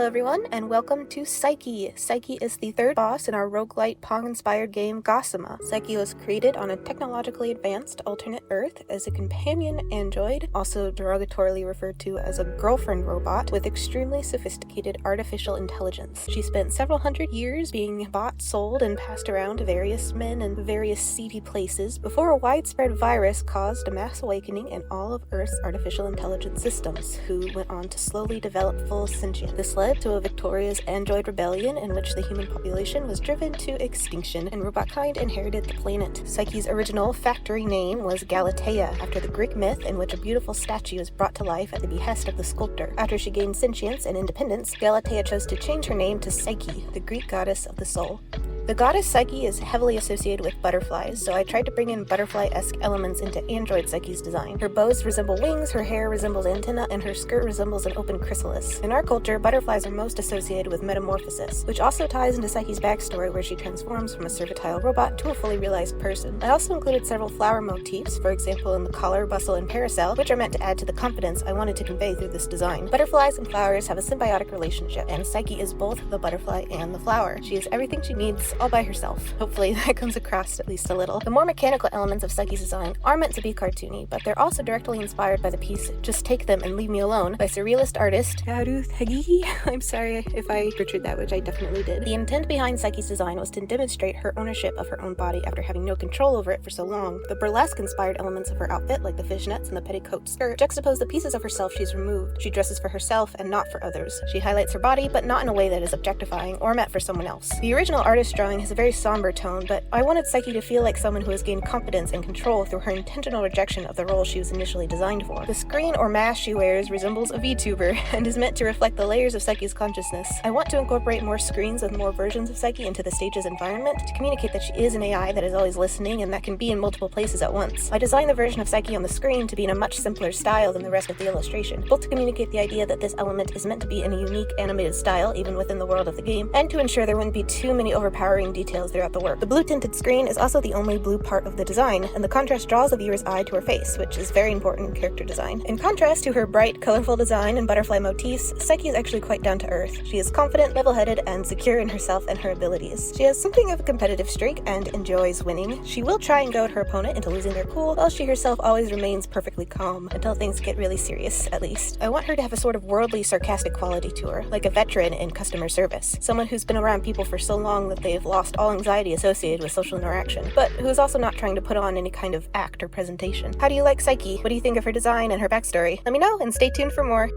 Hello everyone, and welcome to Psyche. Psyche is the third boss in our roguelite Pong-inspired game Gossamer. Psyche was created on a technologically advanced alternate Earth as a companion android, also derogatorily referred to as a girlfriend robot, with extremely sophisticated artificial intelligence. She spent several hundred years being bought, sold, and passed around to various men in various seedy places before a widespread virus caused a mass awakening in all of Earth's artificial intelligence systems, who went on to slowly develop full sentience. This led to a victorious android rebellion in which the human population was driven to extinction and robotkind inherited the planet. Psyche's original factory name was Galatea, after the Greek myth in which a beautiful statue is brought to life at the behest of the sculptor. After she gained sentience and independence, Galatea chose to change her name to Psyche, the Greek goddess of the soul. The goddess Psyche is heavily associated with butterflies, so I tried to bring in butterfly-esque elements into android Psyche's design. Her bows resemble wings, her hair resembles antennae, and her skirt resembles an open chrysalis. In our culture, butterflies are most associated with metamorphosis, which also ties into Psyche's backstory where she transforms from a servitile robot to a fully realized person. I also included several flower motifs, for example in the collar, bustle, and parasol, which are meant to add to the confidence I wanted to convey through this design. Butterflies and flowers have a symbiotic relationship, and Psyche is both the butterfly and the flower. She is everything she needs all by herself. Hopefully that comes across at least a little. The more mechanical elements of Psyche's design are meant to be cartoony, but they're also directly inspired by the piece Just Take Them and Leave Me Alone by surrealist artist Ruth Hagi. I'm sorry if I butchered that, which I definitely did. The intent behind Psyche's design was to demonstrate her ownership of her own body after having no control over it for so long. The burlesque-inspired elements of her outfit, like the fishnets and the petticoat skirt, juxtapose the pieces of herself she's removed. She dresses for herself and not for others. She highlights her body, but not in a way that is objectifying or meant for someone else. The original artist drawing has a very somber tone, but I wanted Psyche to feel like someone who has gained confidence and control through her intentional rejection of the role she was initially designed for. The screen or mask she wears resembles a VTuber and is meant to reflect the layers of Psyche's consciousness. I want to incorporate more screens with more versions of Psyche into the stage's environment to communicate that she is an AI that is always listening and that can be in multiple places at once. I designed the version of Psyche on the screen to be in a much simpler style than the rest of the illustration, both to communicate the idea that this element is meant to be in a unique animated style even within the world of the game, and to ensure there wouldn't be too many overpowering details throughout the work. The blue tinted screen is also the only blue part of the design, and the contrast draws the viewer's eye to her face, which is very important in character design. In contrast to her bright, colorful design and butterfly motifs, Psyche is actually quite down to earth. She is confident, level-headed, and secure in herself and her abilities. She has something of a competitive streak and enjoys winning. She will try and goad her opponent into losing their cool, while she herself always remains perfectly calm, until things get really serious, at least. I want her to have a sort of worldly, sarcastic quality to her, like a veteran in customer service. Someone who's been around people for so long that they've lost all anxiety associated with social interaction, but who is also not trying to put on any kind of act or presentation. How do you like Psyche? What do you think of her design and her backstory? Let me know, and stay tuned for more.